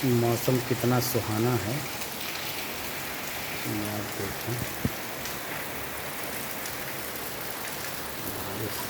मौसम कितना सुहाना है, ये आप देखें। बारिश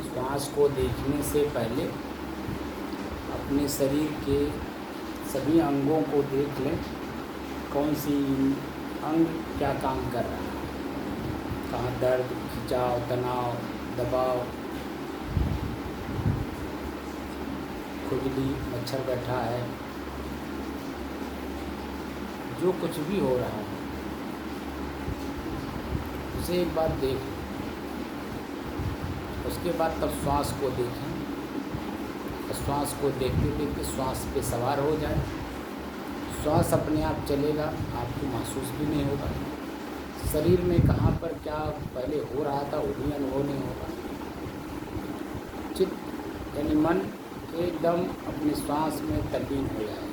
श्वास को देखने से पहले अपने शरीर के सभी अंगों को देख लें, कौन सी अंग क्या काम कर रहा है, कहाँ दर्द, खिंचाव, तनाव, दबाव, खुजली, मच्छर बैठा है, जो कुछ भी हो रहा है उसे एक बार देख लें। उसके बाद तब श्वास को देखें। श्वास को देखते देखते श्वास पे सवार हो जाए। श्वास अपने आप चलेगा, आपको महसूस भी नहीं होगा। शरीर में कहाँ पर क्या पहले हो रहा था वो भी अनुभव नहीं होगा। चित्त यानी मन एकदम अपनी श्वास में तल्लीन हो जाए।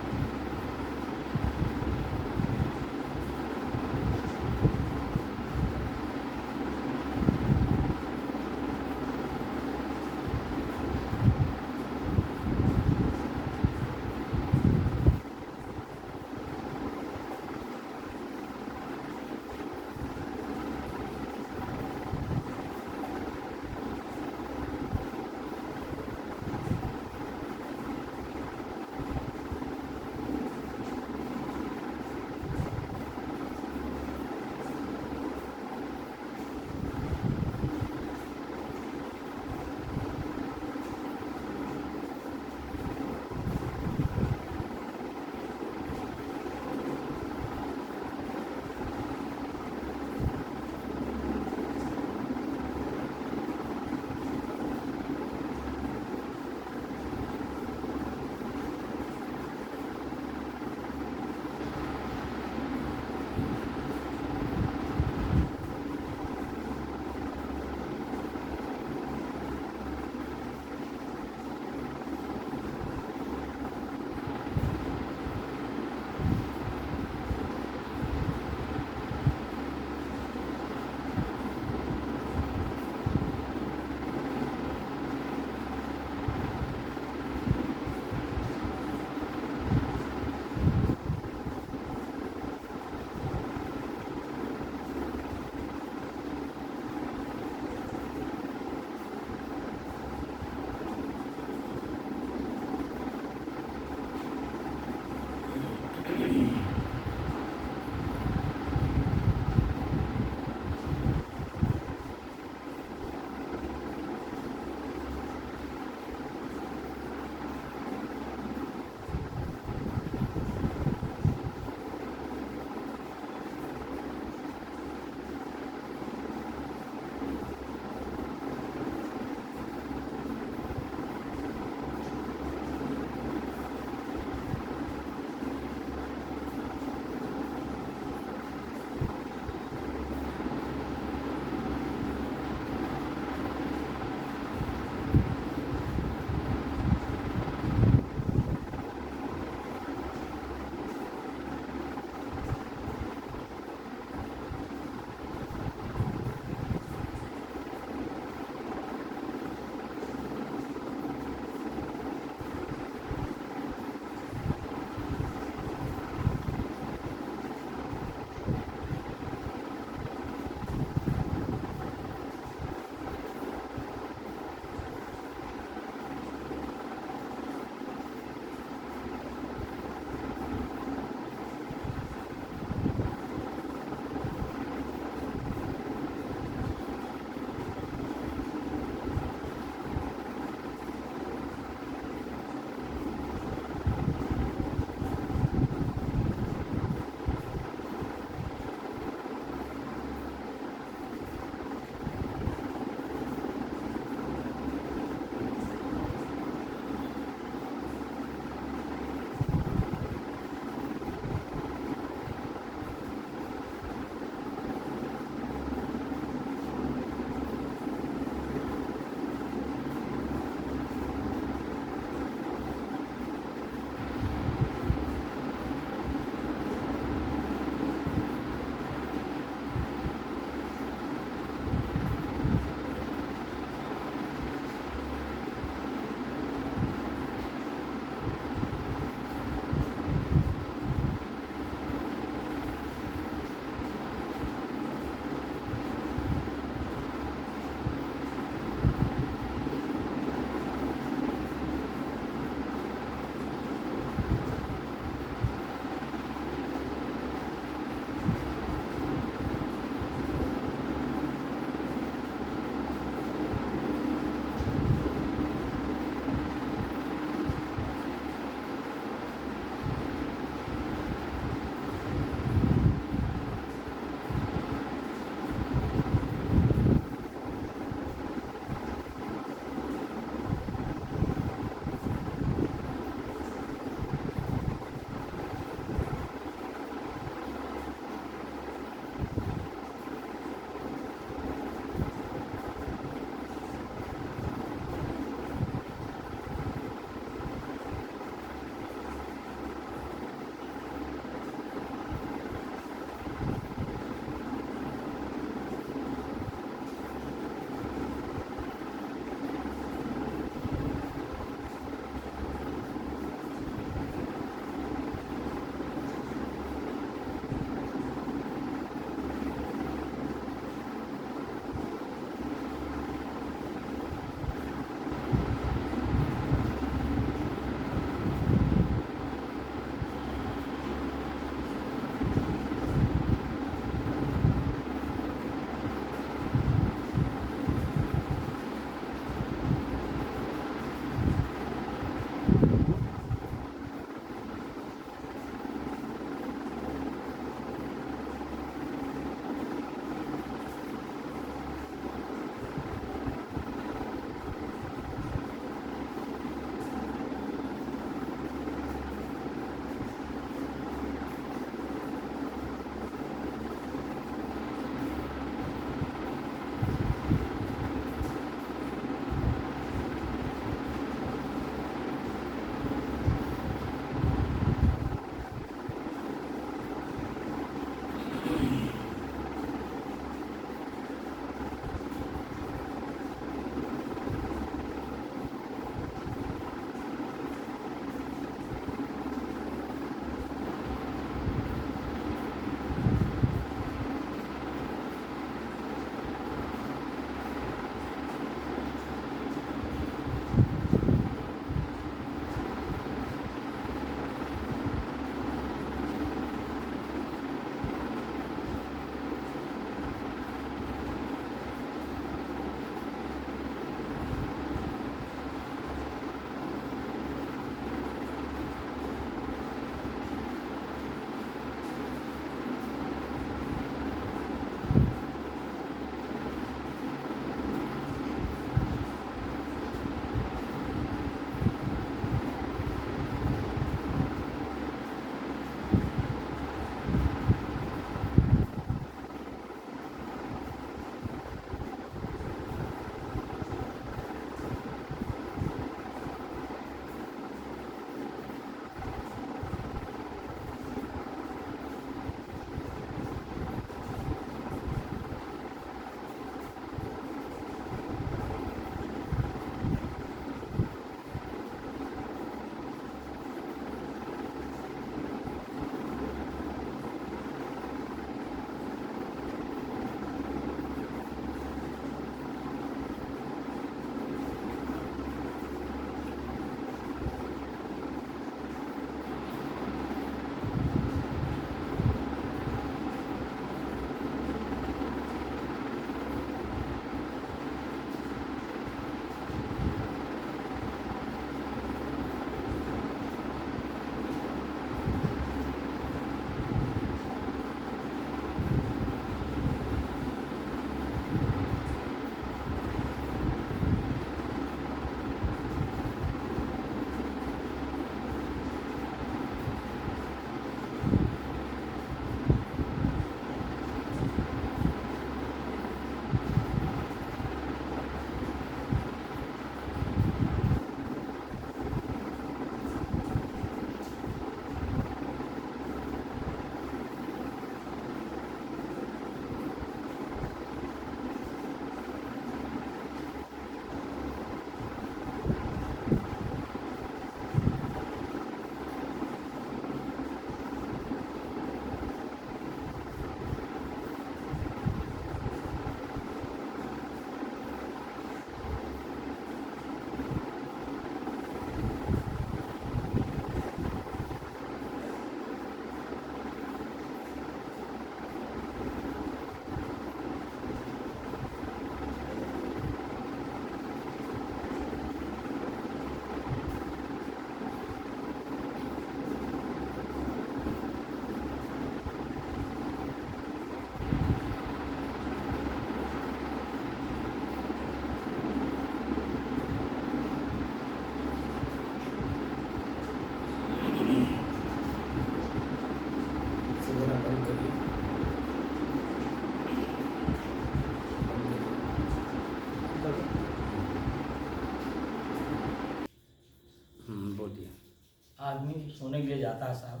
आदमी सोने के लिए जाता है साहब,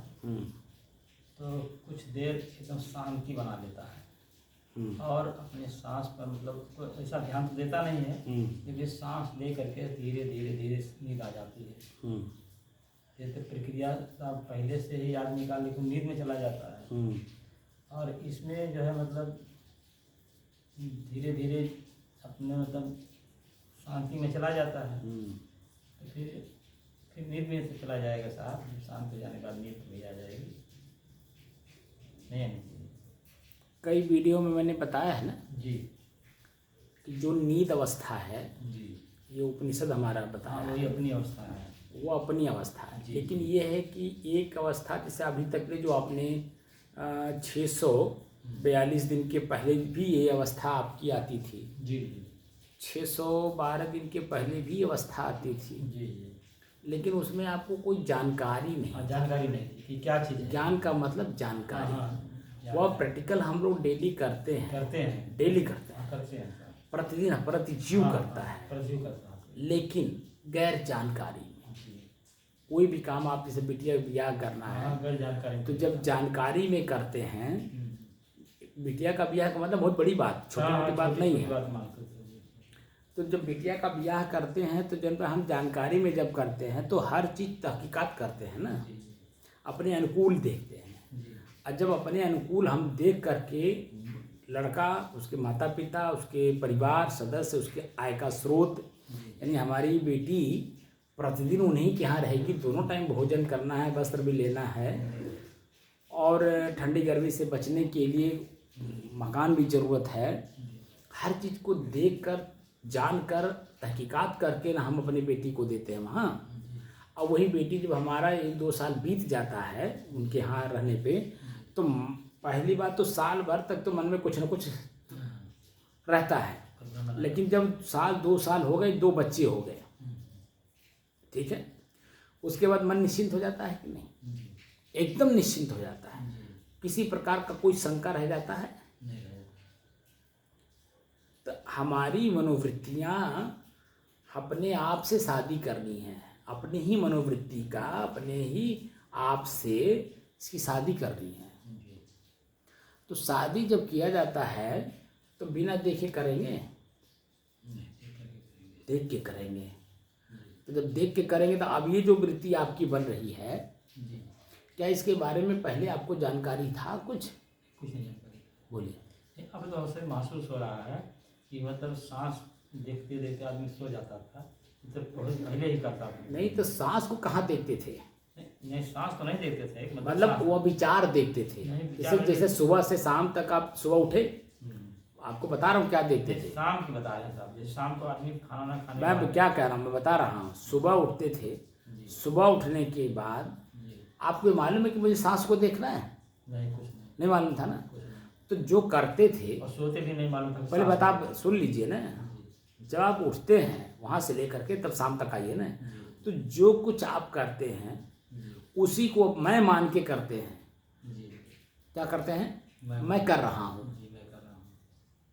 तो कुछ देर एकदम शांति बना लेता है और अपने सांस पर मतलब ऐसा ध्यान तो देता नहीं है, लेकिन सांस ले करके धीरे धीरे धीरे नींद आ जाती है। ये तो प्रक्रिया आप पहले से ही याद निकाल, लेकिन नींद में चला जाता है। और इसमें जो है मतलब धीरे धीरे अपने मतलब शांति में चला जाता है, तो फिर नींद में से चला जाएगा साहब। शांत हो जाने के बाद नींद भी आ जाएगी, नहीं आनी चाहिए। कई वीडियो में मैंने बताया है ना जी कि जो नींद अवस्था है जी, ये उपनिषद हमारा बताया वही अपनी अवस्था है, वो अपनी अवस्था है। लेकिन ये है कि एक अवस्था जैसे अभी तक के जो आपने 642 दिन के पहले भी ये अवस्था आपकी आती थी। जी 612 दिन के पहले भी अवस्था आती थी। जी, लेकिन उसमें आपको कोई जानकारी नहीं, जानकारी नहीं थी कि क्या चीज़ है। ज्ञान का मतलब जानकारी। वह प्रैक्टिकल हम लोग डेली करते हैं डेली करते हैं, प्रतिदिन प्रतिजीव करता है, लेकिन गैर जानकारी में कोई भी काम आप जैसे बिटिया ब्याह करना है, गैर जानकारी, तो जब जानकारी में करते हैं, बिटिया का ब्याह का मतलब बहुत बड़ी बात, छोटी मोटी बात नहीं है। तो जब बिटिया का ब्याह करते हैं तो जब हम जानकारी में जब करते हैं तो हर चीज़ तहकीकात करते हैं ना, अपने अनुकूल देखते हैं। और जब अपने अनुकूल हम देख करके लड़का, उसके माता पिता, उसके परिवार सदस्य, उसके आय का स्रोत, यानी हमारी बेटी प्रतिदिन उन्हीं के यहाँ रहेगी, दोनों टाइम भोजन करना है, वस्त्र भी लेना है, और ठंडी गर्मी से बचने के लिए मकान भी ज़रूरत है। हर चीज़ को देख कर जानकर तहकीकात करके ना हम अपनी बेटी को देते हैं वहाँ। और वही बेटी जब हमारा 1-2 साल बीत जाता है उनके यहाँ रहने पे, तो पहली बात तो साल भर तक तो मन में कुछ ना कुछ रहता है, लेकिन जब 1-2 साल हो गए, 2 बच्चे हो गए, ठीक है, उसके बाद मन निश्चिंत हो जाता है कि नहीं? एकदम निश्चिंत हो जाता है, किसी प्रकार का कोई शंका रह जाता है? तो हमारी मनोवृत्तियाँ अपने आप से शादी करनी है, अपनी ही मनोवृत्ति का अपने ही आप से इसकी शादी करनी है। तो शादी जब किया जाता है तो बिना देखे करेंगे? देख के करेंगे। तो जब देख के करेंगे तो अब ये जो वृत्ति आपकी बन रही है, क्या इसके बारे में पहले आपको जानकारी था? कुछ नहीं जानकारी। बोलिए। अब तो अवसर महसूस हो रहा है कि मतलब सांस देखते देखते आदमी सो जाता था, तो बहुत पहले ही करता था। नहीं तो सांस को कहाँ देखते थे? नहीं सांस तो नहीं देखते थे, मतलब वो विचार देखते थे। जैसे सुबह से शाम तक आप सुबह उठे, आपको बता रहा हूँ क्या देखते थे। शाम की बता रहे हैं साहब, जैसे शाम को आदमी खाना ना खाने, मैं क्या कह रहा हूँ, मैं बता रहा हूँ। सुबह उठते थे, सुबह उठने के बाद आपको मालूम है कि मुझे सांस को देखना है? नहीं, कुछ नहीं मालूम था ना। तो जो करते थे, और सोते भी नहीं मालूम था। पहले बता सुन लीजिए ना, जब आप उठते हैं वहाँ से लेकर के तब शाम तक आइए ना, तो जो कुछ आप करते हैं उसी को मैं मान के करते हैं। क्या करते हैं? मैं कर रहा हूँ,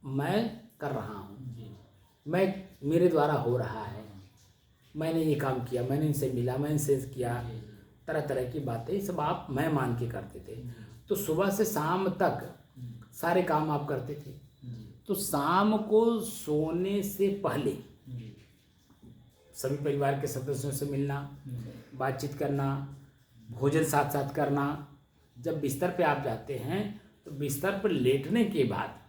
मैं कर रहा हूँ, मैं मेरे द्वारा हो रहा है, मैंने ये काम किया, मैंने इनसे मिला, मैंने इनसे किया, तरह तरह की बातें सब आप मैं मान के करते थे। तो सुबह से शाम तक सारे काम आप करते थे। तो शाम को सोने से पहले सभी परिवार के सदस्यों से मिलना, बातचीत करना, भोजन साथ साथ करना। जब बिस्तर पे आप जाते हैं तो बिस्तर पर लेटने के बाद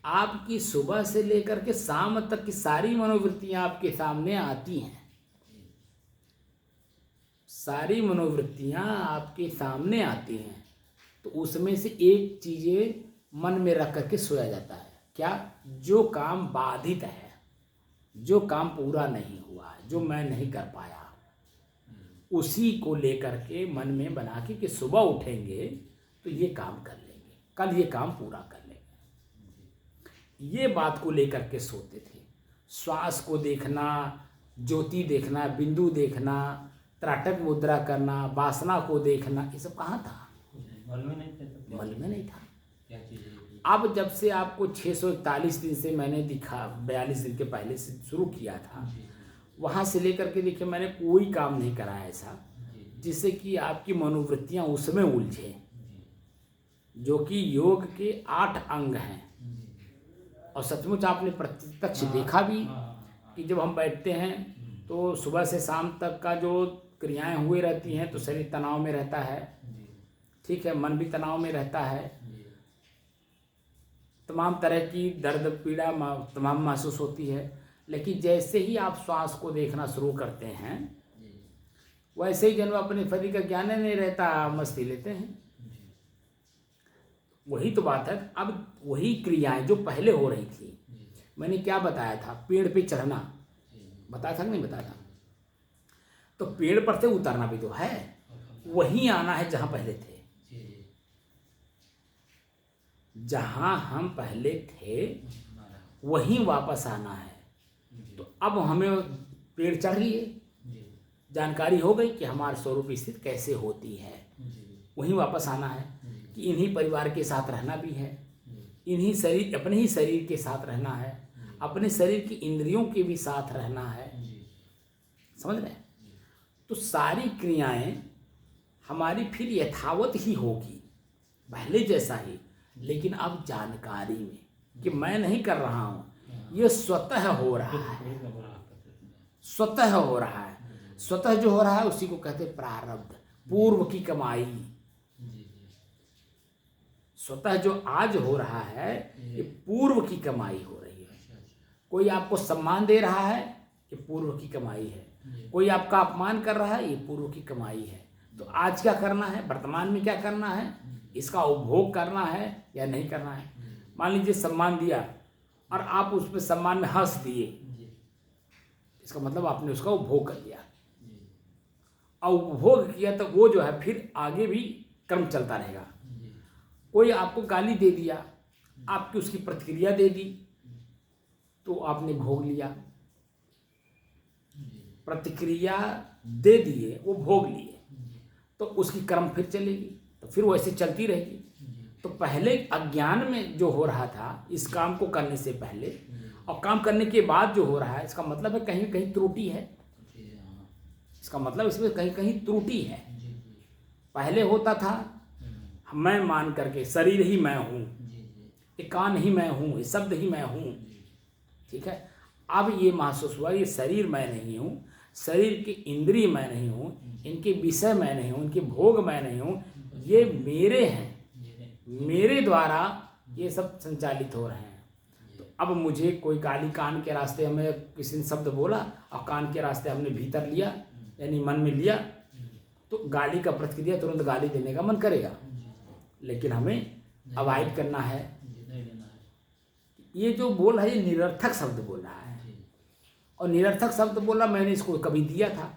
आपकी सुबह से लेकर के शाम तक की सारी मनोवृत्तियां आपके सामने आती हैं। सारी मनोवृत्तियां आपके सामने आती हैं, तो उसमें से एक चीज़ें मन में रख करके सोया जाता है। क्या? जो काम बाधित है, जो काम पूरा नहीं हुआ है, जो मैं नहीं कर पाया, उसी को लेकर के मन में बना के कि सुबह उठेंगे तो ये काम कर लेंगे, कल ये काम पूरा कर लेंगे। ये बात को लेकर के सोते थे। श्वास को देखना, ज्योति देखना, बिंदु देखना, त्राटक मुद्रा करना, वासना को देखना, ये सब कहाँ था? मन में नहीं था। अब जब से आपको 641 दिन से मैंने दिखा, 42 दिन के पहले से शुरू किया था, वहाँ से लेकर के देखिए मैंने कोई काम नहीं करा ऐसा जिससे कि आपकी मनोवृत्तियाँ उसमें उलझे, जो कि योग के 8 अंग हैं। और सचमुच आपने प्रत्यक्ष देखा भी कि जब हम बैठते हैं तो सुबह से शाम तक का जो क्रियाएं हुए रहती हैं तो शरीर तनाव में रहता है, ठीक है, मन भी तनाव में रहता है, तमाम तरह की दर्द पीड़ा तमाम महसूस होती है। लेकिन जैसे ही आप श्वास को देखना शुरू करते हैं वैसे ही जन्म अपने शरीर का ज्ञान नहीं रहता, मस्ती लेते हैं। वही तो बात है। अब वही क्रियाएं जो पहले हो रही थी, मैंने क्या बताया था, पेड़ पे चढ़ना बताया था कि नहीं बताया था, तो पेड़ पर से उतरना भी तो है, वहीं आना है जहां पहले थे। जहां हम पहले थे वहीं वापस आना है। तो अब हमें पेड़ चढ़ लिए, जानकारी हो गई कि हमारे स्वरूप स्थिति कैसे होती है, वहीं वापस आना है कि इन्हीं परिवार के साथ रहना भी है, इन्हीं शरीर अपने ही शरीर के साथ रहना है, अपने शरीर की इंद्रियों के भी साथ रहना है, समझ रहे हैं। तो सारी क्रियाएं हमारी फिर यथावत ही होगी, पहले जैसा ही, लेकिन अब जानकारी में कि मैं नहीं कर रहा हूँ, ये स्वतः हो रहा है, स्वतः हो रहा है। स्वतः जो हो रहा है उसी को कहते प्रारब्ध, पूर्व की कमाई। स्वतः जो आज हो रहा है ये पूर्व की कमाई हो रही है। कोई आपको सम्मान दे रहा है, ये पूर्व की कमाई है। कोई आपका अपमान कर रहा है, ये पूर्व की कमाई है। तो आज क्या करना है, वर्तमान में क्या करना है, इसका उपभोग करना है या नहीं करना है। मान लीजिए सम्मान दिया और आप उस पर सम्मान में हंस दिए, इसका मतलब आपने उसका उपभोग कर लिया। और उपभोग किया तो वो जो है फिर आगे भी कर्म चलता रहेगा। कोई आपको गाली दे दिया, आपकी उसकी प्रतिक्रिया दे दी, तो आपने भोग लिया। प्रतिक्रिया दे दिए, वो भोग लिए, तो उसकी कर्म फिर चलेगी, तो फिर वैसे चलती रहेगी। तो पहले अज्ञान में जो हो रहा था इस काम को करने से पहले और काम करने के बाद जो हो रहा है, इसका मतलब है कहीं कहीं त्रुटि है। इसका मतलब इसमें कहीं कहीं त्रुटि है। पहले होता था मैं मान करके शरीर ही मैं हूँ, ये कान ही मैं हूँ, ये शब्द ही मैं हूँ, ठीक है। अब ये महसूस हुआ ये शरीर मैं नहीं हूँ, शरीर के इंद्रिय मैं नहीं हूँ, इनके विषय मैं नहीं हूँ, इनके भोग मैं नहीं हूँ, ये मेरे हैं, मेरे द्वारा ये सब संचालित हो रहे हैं। तो अब मुझे कोई गाली कान के रास्ते हमें किसी ने शब्द बोला और कान के रास्ते हमने भीतर लिया, यानी मन में लिया, तो गाली का प्रतिक्रिया तुरंत गाली देने का मन करेगा, लेकिन हमें अवॉइड करना है। ये जो बोल है ये निरर्थक शब्द बोल रहा है, और निरर्थक शब्द बोला मैंने इसको कभी दिया था।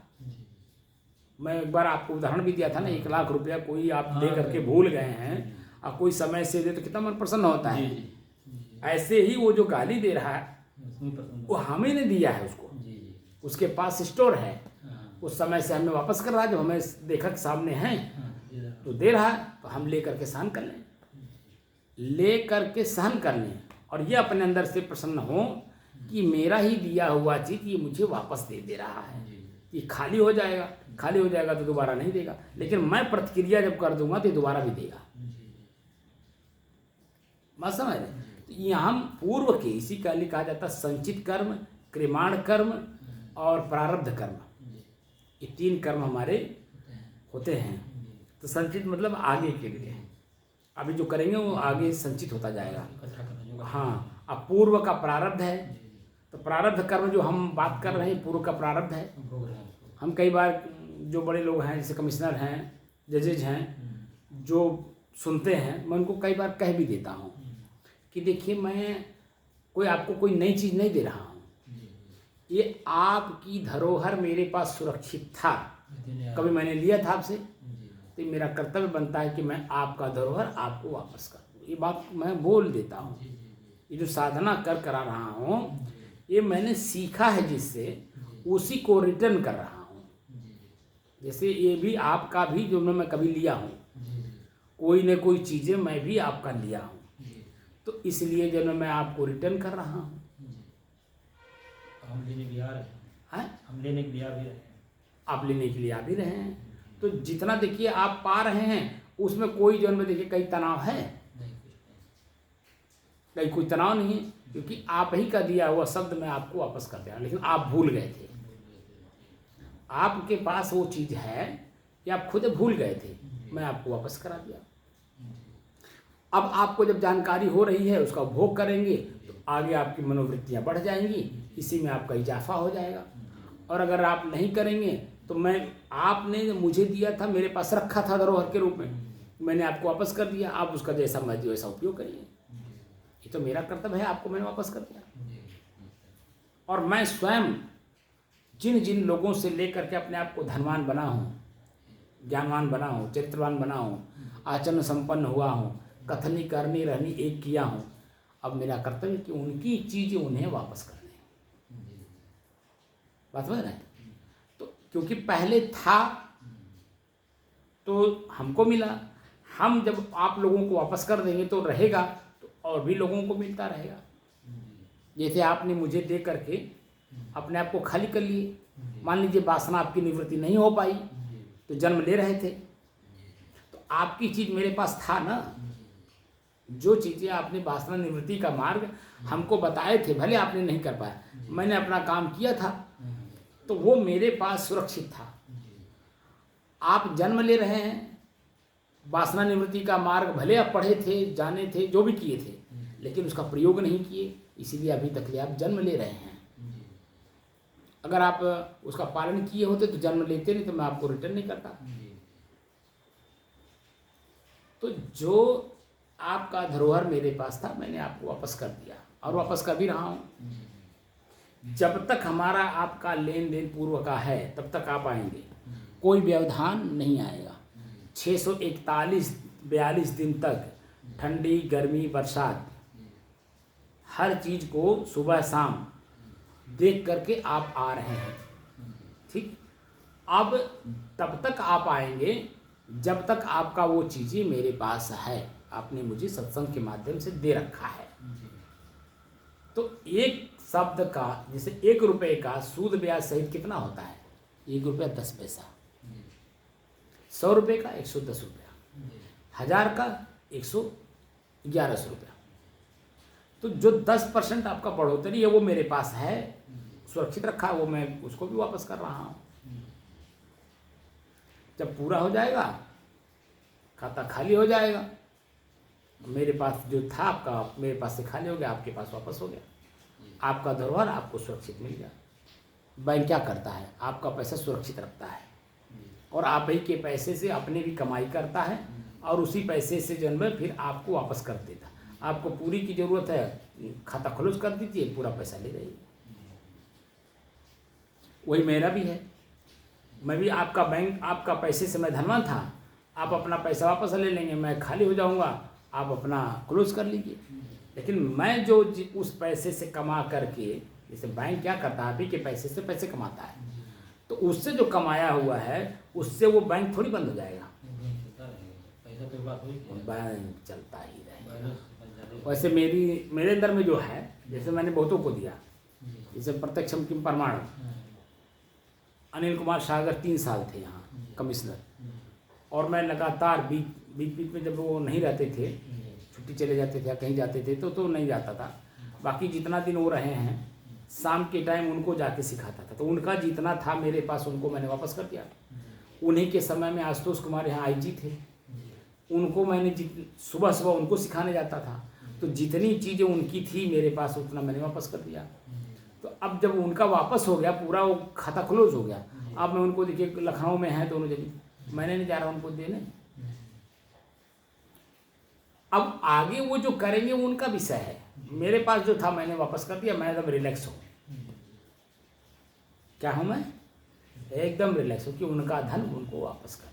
मैं एक बार आपको उदाहरण भी दिया था ना, 1 लाख रुपया कोई आप दे करके भूल गए हैं और कोई समय से दे तो कितना मन प्रसन्न होता है। ऐसे ही वो जो गाली दे रहा है वो हमें ने दिया है, उसको उसके पास स्टोर है, उस समय से हमें वापस कर रहा है। जब हमें देखा कि सामने है तो दे रहा है, तो हम ले करके सहन कर लें, ले करके सहन कर लें, और ये अपने अंदर से प्रसन्न हो कि मेरा ही दिया हुआ चीज़ ये मुझे वापस दे रहा है। ये खाली हो जाएगा, खाली हो जाएगा तो दोबारा नहीं देगा, लेकिन मैं प्रतिक्रिया जब कर दूंगा तो ये दोबारा भी देगा। बात समझ रहे? तो यहाँ पूर्व के इसी का लिए कहा जाता है संचित कर्म, क्रिमाण कर्म और प्रारब्ध कर्म। ये 3 कर्म हमारे होते हैं। तो संचित मतलब आगे के लिए, अभी जो करेंगे वो आगे संचित होता जाएगा। हाँ, अब पूर्व का प्रारब्ध है, तो प्रारब्ध कर्म जो हम बात कर रहे हैं पूर्व का प्रारब्ध है। हम कई बार जो बड़े लोग हैं जैसे कमिश्नर हैं, जजेज हैं, जो सुनते हैं, मैं उनको कई बार कह भी देता हूँ कि देखिए मैं कोई आपको कोई नई चीज़ नहीं दे रहा हूँ, ये आपकी धरोहर मेरे पास सुरक्षित था, कभी मैंने लिया था आपसे, तो मेरा कर्तव्य बनता है कि मैं आपका धरोहर आपको वापस कर दूँ। ये बात मैं बोल देता हूँ। ये जो साधना कर करा रहा हूँ ये मैंने सीखा है, जिससे उसी को रिटर्न कर रहा हूँ। जैसे ये भी आपका भी जो मैं कभी लिया हूँ, कोई न कोई चीज़ें मैं भी आपका लिया हूँ, तो इसलिए जब मैं आपको रिटर्न कर रहा हूँ। हम लेने के लिए आ रहे हैं, हैं? हम लेने के लिए आ भी रहे हैं, आप लेने के लिए आ भी रहे हैं, तो जितना देखिए आप पा रहे हैं उसमें कोई जो में देखिए कई तनाव है, कहीं कोई तनाव नहीं है, क्योंकि आप ही का दिया हुआ शब्द मैं आपको वापस कर दे रहा, लेकिन आप भूल गए थे। आपके पास वो चीज़ है कि आप खुद भूल गए थे, मैं आपको वापस करा दिया। अब आपको जब जानकारी हो रही है उसका उपभोग करेंगे तो आगे आपकी मनोवृत्तियाँ बढ़ जाएंगी, इसी में आपका इजाफा हो जाएगा। और अगर आप नहीं करेंगे तो आपने मुझे दिया था, मेरे पास रखा था धरोहर के रूप में, मैंने आपको वापस कर दिया, आप उसका जैसा मर्जी वैसा उपयोग करिए। ये तो मेरा कर्तव्य है, आपको मैंने वापस कर दिया। और मैं स्वयं जिन जिन लोगों से लेकर के अपने आप को धनवान बना हूँ, ज्ञानवान बना हूँ, चरित्रवान बना हूँ, आचरण संपन्न हुआ हूँ, कथनी करनी रहनी एक किया हूँ, अब मेरा कर्तव्य कि उनकी चीज़ें उन्हें वापस कर दें। बात समझ रहे हैं? तो क्योंकि पहले था तो हमको मिला, हम जब आप लोगों को वापस कर देंगे तो रहेगा, तो और भी लोगों को मिलता रहेगा। जैसे आपने मुझे दे करके अपने आप को खाली कर लिए, मान लीजिए वासना आपकी निवृत्ति नहीं हो पाई तो जन्म ले रहे थे, तो आपकी चीज़ मेरे पास था ना, जो चीज़ें आपने वासना निवृत्ति का मार्ग हमको बताए थे, भले आपने नहीं कर पाया, मैंने अपना काम किया था तो वो मेरे पास सुरक्षित था। आप जन्म ले रहे हैं, वासना निवृत्ति का मार्ग भले आप पढ़े थे, जाने थे, जो भी किए थे, लेकिन उसका प्रयोग नहीं किए, इसीलिए अभी तक आप जन्म ले रहे हैं। अगर आप उसका पालन किए होते तो जन्म लेते नहीं, तो मैं आपको रिटर्न नहीं करता। तो जो आपका धरोहर मेरे पास था मैंने आपको वापस कर दिया और वापस कर भी रहा हूँ। जब तक हमारा आपका लेन देन पूर्व का है तब तक आप आएंगे, कोई व्यवधान नहीं आएगा। 641-42 दिन तक ठंडी गर्मी बरसात हर चीज़ को सुबह शाम देख करके आप आ रहे हैं, ठीक। अब तब तक आप आएंगे जब तक आपका वो चीज़ें मेरे पास है, आपने मुझे सत्संग के माध्यम से दे रखा है। तो एक शब्द का जैसे 1 रुपये का सूद ब्याज सहित कितना होता है? 1 रुपया 10 पैसा। 100 रुपये का 110 रुपया, 1000 का 111 रुपया। तो जो 10% आपका बढ़ोतरी है वो मेरे पास है, सुरक्षित रखा है, वो मैं उसको भी वापस कर रहा हूँ। जब पूरा हो जाएगा, खाता खाली हो जाएगा, मेरे पास जो था आपका मेरे पास से खाली हो गया, आपके पास वापस हो गया, आपका धरोहर आपको सुरक्षित मिल गया। बैंक क्या करता है? आपका पैसा सुरक्षित रखता है और आप ही के पैसे से अपने भी कमाई करता है और उसी पैसे से जन्म फिर आपको वापस कर देता। आपको पूरी की ज़रूरत है, खाता क्लोज कर दीजिए, पूरा पैसा ले जाइए। वही मेरा भी है, मैं भी आपका बैंक आपका पैसे से मैं धनवान था, आप अपना पैसा वापस ले लेंगे, मैं खाली हो जाऊंगा, आप अपना क्लोज कर लीजिए। लेकिन मैं जो उस पैसे से कमा करके, जैसे बैंक क्या करता है, आप ही के पैसे से पैसे कमाता है, तो उससे जो कमाया हुआ है उससे वो बैंक थोड़ी बंद हो जाएगा, बैंक चलता ही रहेगा। वैसे मेरे अंदर में जो है, जैसे मैंने बहुतों को दिया, जैसे प्रत्यक्षम किम प्रमाण, अनिल कुमार सागर 3 साल थे यहाँ कमिश्नर, और मैं लगातार बीच में जब वो नहीं रहते थे, छुट्टी चले जाते थे या कहीं जाते थे तो नहीं जाता था, बाकी जितना दिन वो रहे हैं शाम के टाइम उनको जाके सिखाता था। तो उनका जितना था मेरे पास उनको मैंने वापस कर दिया। उन्हीं के समय में आशुतोष कुमार यहाँ IG थे, उनको मैंने सुबह सुबह उनको सिखाने जाता था, तो जितनी चीज़ें उनकी थी मेरे पास उतना मैंने वापस कर दिया। तो अब जब उनका वापस हो गया, पूरा वो खाता क्लोज हो गया, अब मैं उनको देखिए लखनऊ में है दोनों जगह, मैंने नहीं जा रहा उनको देने। अब आगे वो जो करेंगे वो उनका विषय है, मेरे पास जो था मैंने वापस कर दिया। मैं एकदम रिलैक्स हूँ। क्या हूँ मैं? एकदम रिलैक्स हूँ कि उनका धन उनको वापस कर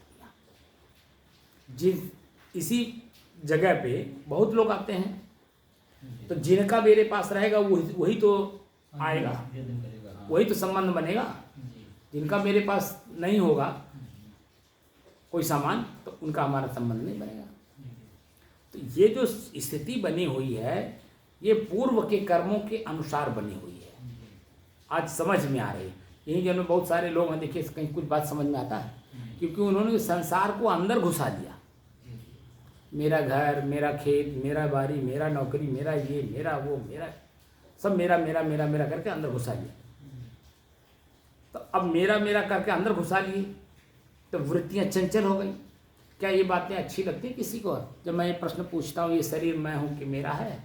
दिया। इसी जगह पे बहुत लोग आते हैं, तो जिनका मेरे पास रहेगा वही तो आएगा, वही तो संबंध बनेगा। जिनका मेरे पास नहीं होगा कोई सामान, तो उनका हमारा संबंध नहीं बनेगा। तो ये जो स्थिति बनी हुई है, ये पूर्व के कर्मों के अनुसार बनी हुई है। आज समझ में आ रही है। यही जब बहुत सारे लोग हैं, देखिए कहीं कुछ बात समझ में आता है, क्योंकि उन्होंने संसार को अंदर घुसा लिया। मेरा घर, मेरा खेत, मेरा बारी, मेरा नौकरी, मेरा ये, मेरा वो, मेरा सब मेरा मेरा मेरा मेरा करके अंदर घुसा लिया। तो अब मेरा मेरा करके अंदर घुसा लिए तो वृत्तियाँ चंचल हो गई। क्या ये बातें अच्छी लगती किसी को? जब मैं ये प्रश्न पूछता हूँ ये शरीर मैं हूँ कि मेरा है,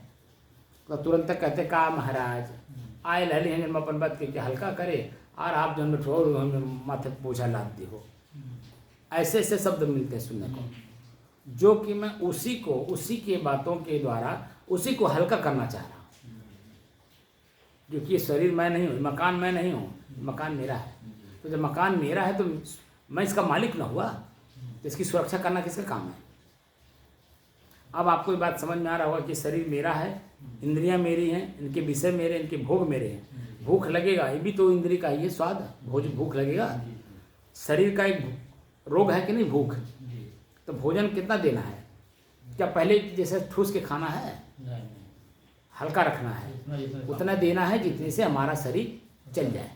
तो तुरंत कहते का महाराज आए लहली हैं अपन बात के हल्का करे और आप जो ठोर माथे पूछा लादती हो। ऐसे ऐसे शब्द मिलते हैं सुनने को, जो कि मैं उसी को उसी के बातों के द्वारा उसी को हल्का करना चाह रहा हूँ। क्योंकि ये शरीर मैं नहीं हूँ, मकान मैं नहीं हूँ, मकान मेरा है। तो जब मकान मेरा है तो मैं इसका मालिक ना हुआ, तो इसकी सुरक्षा करना किसका काम है? अब आपको ये बात समझ में आ रहा होगा कि शरीर मेरा है, इंद्रियां मेरी हैं, इनके विषय मेरे, इनके भोग मेरे हैं। भूख लगेगा, ये भी तो इंद्रिय का ही है, स्वाद भूख लगेगा। शरीर का एक रोग है कि नहीं, भूख। तो भोजन कितना देना है? क्या पहले जैसे ठूस के खाना है? हल्का रखना है, उतना देना है जितने से हमारा शरीर चल जाए,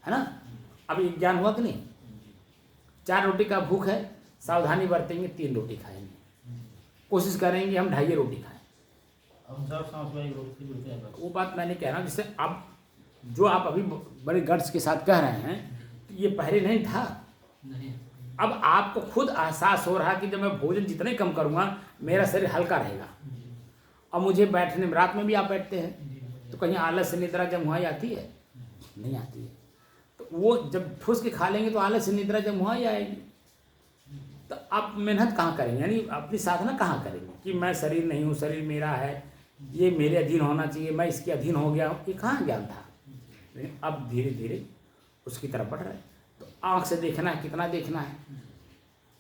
है ना। अब ये ज्ञान हुआ कि नहीं? 4 रोटी का भूख है, सावधानी बरतेंगे 3 रोटी खाएंगे, कोशिश करेंगे हम 2.5 रोटी खाएं। वो बात मैं नहीं कह रहा हूँ। जैसे अब जो आप अभी बड़े गट्स के साथ कह रहे हैं, तो ये पहले नहीं था। अब आपको खुद एहसास हो रहा है कि जब मैं भोजन जितना ही कम करूँगा मेरा शरीर हल्का रहेगा। अब मुझे बैठने में, रात में भी आप बैठते हैं तो कहीं आलस से निद्रा जमुआई आती है? नहीं आती है। तो वो जब ठूस के खा लेंगे तो आलस से निद्रा जमुआई आएगी। तो आप मेहनत कहाँ करेंगे, यानी अपनी साधना कहाँ करेंगे कि मैं शरीर नहीं हूँ, शरीर मेरा है, ये मेरे अधीन होना चाहिए, मैं इसके अधीन हो गया हूँ। ये कहाँ ज्ञान था? लेकिन अब धीरे धीरे उसकी तरफ बढ़ रहा है। तो आँख से देखना है, कितना देखना है?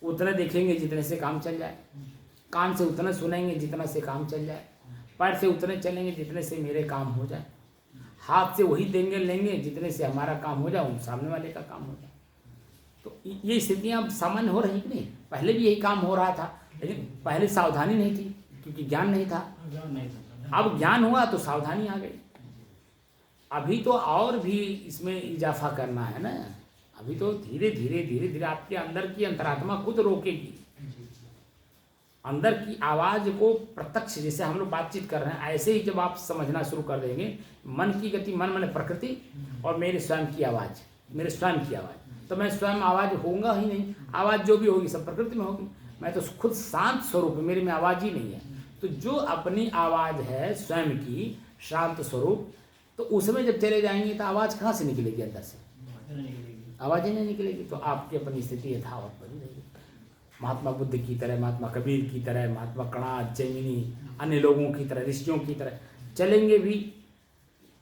उतना देखेंगे जितने से काम चल जाए। कान से उतना सुनेंगे जितना से काम चल जाए। पैर से उतने चलेंगे जितने से मेरे काम हो जाए। हाथ से वही देंगे लेंगे जितने से हमारा काम हो जाए, सामने वाले का काम हो जाए। तो ये स्थितियाँ सामान्य हो रही कि नहीं? पहले भी यही काम हो रहा था, लेकिन पहले सावधानी नहीं थी क्योंकि ज्ञान नहीं था। अब ज्ञान हुआ तो सावधानी आ गई। अभी तो और भी इसमें इजाफा करना है ना। अभी तो धीरे धीरे धीरे धीरे आपके अंदर की अंतरात्मा खुद रोकेगी। अंदर की आवाज़ को प्रत्यक्ष, जैसे हम लोग बातचीत कर रहे हैं, ऐसे ही जब आप समझना शुरू कर देंगे, मन की गति, मन माने प्रकृति, और मेरे स्वयं की आवाज़, मेरे स्वयं की आवाज़, तो मैं स्वयं आवाज़ होऊंगा ही नहीं। आवाज़ जो भी होगी सब प्रकृति में होगी। मैं तो खुद शांत स्वरूप, मेरे में आवाज़ ही नहीं है। तो जो अपनी आवाज़ है स्वयं की शांत स्वरूप, तो उसमें जब चले जाएंगे तो आवाज़ कहाँ से निकलेगी? अंदर से आवाज़ ही नहीं निकलेगी। तो आपकी अपनी स्थिति यथावत बनी रहेगी। महात्मा बुद्ध की तरह, महात्मा कबीर की तरह, महात्मा कणाद, जैमिनी, अन्य लोगों की तरह, ऋषियों की तरह चलेंगे भी,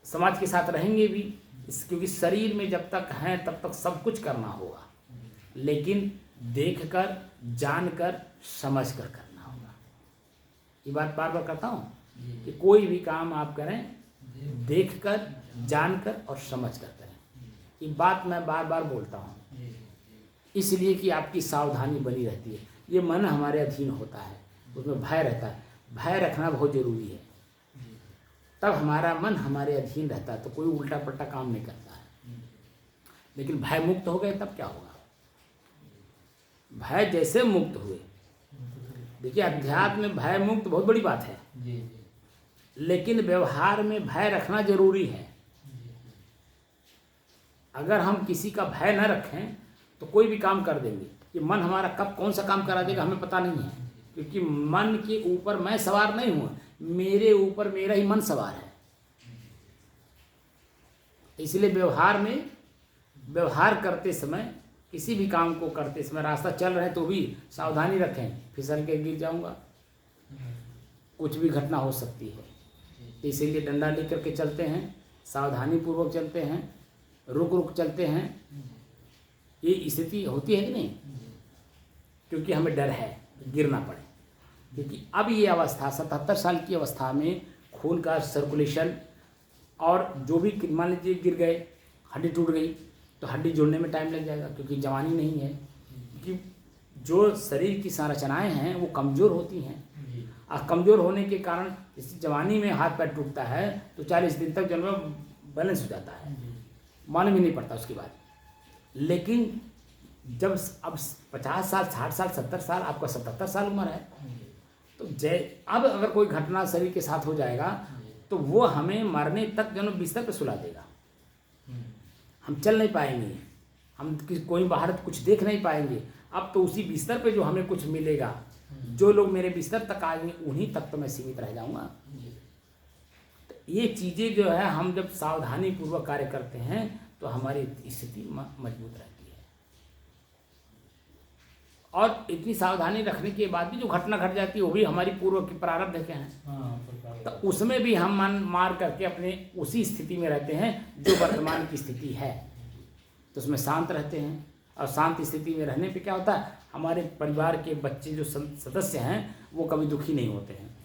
समाज के साथ रहेंगे भी। क्योंकि शरीर में जब तक हैं तब तक सब कुछ करना होगा, लेकिन देखकर, जानकर, समझकर करना होगा। ये बात बार बार करता हूँ कि कोई भी काम आप करें देखकर, जानकर और समझकर करें। ये बात मैं बार बार बोलता हूँ इसलिए कि आपकी सावधानी बनी रहती है। ये मन हमारे अधीन होता है, उसमें भय रहता है। भय रखना बहुत जरूरी है, तब हमारा मन हमारे अधीन रहता है तो कोई उल्टा पल्टा काम नहीं करता है। लेकिन भय मुक्त हो गए तब क्या होगा? भय जैसे मुक्त हुए, देखिए अध्यात्म में भय मुक्त बहुत बड़ी बात है, लेकिन व्यवहार में भय रखना जरूरी है। अगर हम किसी का भय न रखें तो कोई भी काम कर देंगे। कि मन हमारा कब कौन सा काम करा देगा हमें पता नहीं है, क्योंकि मन के ऊपर मैं सवार नहीं हूँ, मेरे ऊपर मेरा ही मन सवार है। इसलिए व्यवहार करते समय, किसी भी काम को करते समय, रास्ता चल रहे तो भी सावधानी रखें, फिसल के गिर जाऊंगा, कुछ भी घटना हो सकती है। तो इसीलिए डंडा लेकर के चलते हैं, सावधानी पूर्वक चलते हैं, रुक रुक चलते हैं। ये स्थिति होती है कि नहीं? क्योंकि हमें डर है गिरना पड़े। क्योंकि अब ये अवस्था 77 साल की अवस्था में खून का सर्कुलेशन, और जो भी मान लीजिए गिर गए, हड्डी टूट गई तो हड्डी जोड़ने में टाइम लग जाएगा, क्योंकि जवानी नहीं है। क्योंकि जो शरीर की संरचनाएं हैं वो कमज़ोर होती हैं, और कमज़ोर होने के कारण इस जवानी में हाथ पैर टूटता है तो 40 दिन तक जो बैलेंस हो जाता है, मालूम ही नहीं पड़ता उसके बाद। लेकिन जब अब 50 साल, 60 साल, 70 साल, आपका 77 साल उम्र है, तो अब अगर कोई घटना शरीर के साथ हो जाएगा तो वो हमें मरने तक जो बिस्तर पे सुला देगा। हम चल नहीं पाएंगे, हम कोई बाहर कुछ देख नहीं पाएंगे। अब तो उसी बिस्तर पे जो हमें कुछ मिलेगा, जो लोग मेरे बिस्तर तक आएंगे उन्हीं तक तो मैं सीमित रह जाऊंगा। तो ये चीज़ें जो है हम जब सावधानी पूर्वक कार्य करते हैं तो हमारी स्थिति मजबूत रहती है। और इतनी सावधानी रखने के बाद भी जो घटना घट जाती है वो भी हमारी पूर्व की प्रारब्ध के हैं। तो उसमें भी हम मन मार करके अपने उसी स्थिति में रहते हैं जो वर्तमान की स्थिति है, तो उसमें शांत रहते हैं। और शांत स्थिति में रहने पे क्या होता है, हमारे परिवार के बच्चे जो सदस्य हैं वो कभी दुखी नहीं होते हैं।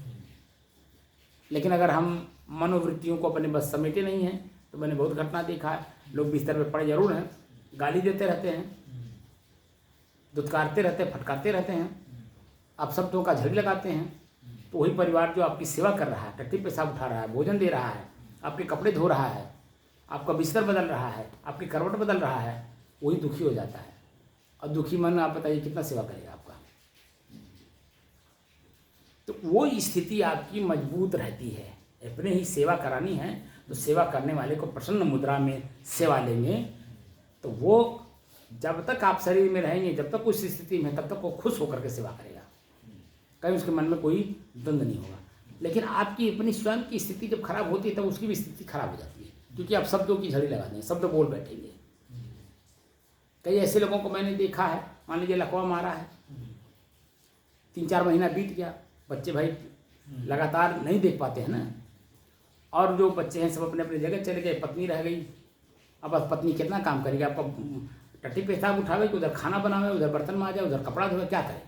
लेकिन अगर हम मनोवृत्तियों को अपने बस समेटे नहीं हैं तो मैंने बहुत घटना देखा है, लोग बिस्तर पे पड़े जरूर हैं, गाली देते रहते हैं, दुत्कारते रहते हैं, फटकारते रहते हैं, आप शब्दों का झड़ी लगाते हैं, तो वही परिवार जो आपकी सेवा कर रहा है, टट्टी पेशाब उठा रहा है, भोजन दे रहा है, आपके कपड़े धो रहा है, आपका बिस्तर बदल रहा है, आपकी करवट बदल रहा है, वही दुखी हो जाता है। और दुखी मन आप बताइए कितना सेवा करेगा आपका। तो वो स्थिति आपकी मजबूत रहती है। अपने ही सेवा करानी है तो सेवा करने वाले को प्रसन्न मुद्रा में सेवा लेंगे तो वो जब तक आप शरीर में रहेंगे, जब तक उस स्थिति में, तब तक वो खुश होकर के सेवा करेगा, कहीं उसके मन में कोई द्वंद्व नहीं होगा। लेकिन आपकी अपनी स्वयं की स्थिति जब खराब होती है तब उसकी भी स्थिति खराब हो जाती है, क्योंकि आप शब्दों की झड़ी लगा देंगे, शब्द बोल बैठेंगे। कई ऐसे लोगों को मैंने देखा है, मान लीजिए लकवा मारा है, 3-4 महीना बीत गया, बच्चे भाई लगातार नहीं देख पाते हैं ना, और जो बच्चे हैं सब अपने अपने जगह चले गए, पत्नी रह गई। अब पत्नी कितना काम करेगी, आपका टट्टी पेशाब उठावे, उधर खाना बनावे, उधर बर्तन मांजे, उधर कपड़ा धोए, क्या करे,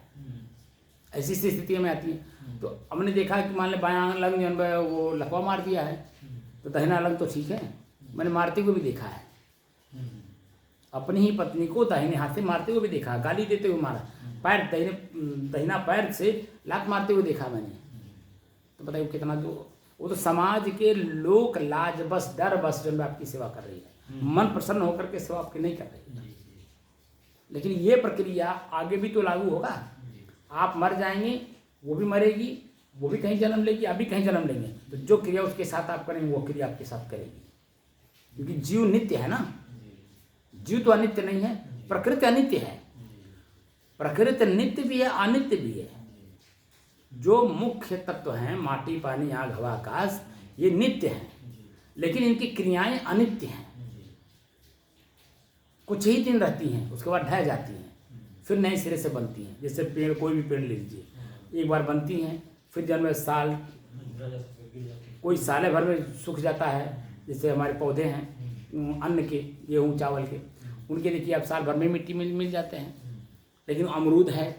ऐसी स्थिति में आती है। तो हमने देखा कि मान लो बायां लंग जो है वो लकवा मार दिया है, तो दाहिना लंग तो ठीक है, मैंने मारते हुए भी देखा है, अपनी ही पत्नी को दाहिने हाथ से मारते हुए भी देखा, गाली देते हुए मारा, पैर दाहिना पैर से लात मारते हुए देखा मैंने। तो बताइए कितना, जो वो तो समाज के लोक लाज बस डर बस जो आपकी सेवा कर रही है, मन प्रसन्न होकर के सेवा आपकी नहीं कर रही है। लेकिन ये प्रक्रिया आगे भी तो लागू होगा, आप मर जाएंगे, वो भी मरेगी, वो भी कहीं जन्म लेगी, आप भी कहीं जन्म लेंगे, तो जो क्रिया उसके साथ आप करेंगे वो क्रिया आपके साथ करेगी, क्योंकि जीव नित्य है ना, जीव तो अनित्य नहीं है, प्रकृति अनित्य है, प्रकृति नित्य भी है, अनित्य भी है। जो मुख्य तत्व हैं माटी, पानी, आग, हवा, आकाश, ये नित्य हैं, लेकिन इनकी क्रियाएं अनित्य हैं, कुछ ही दिन रहती हैं, उसके बाद ढह जाती हैं, फिर नए सिरे से बनती हैं। जैसे पेड़, कोई भी पेड़ ले लीजिए, एक बार बनती हैं, फिर जन्म साल, कोई साले भर में सूख जाता है। जैसे हमारे पौधे हैं अन्न के, गेहूँ चावल के, उनके देखिए आप साल भर में मिट्टी मिल जाते हैं। लेकिन अमरूद है,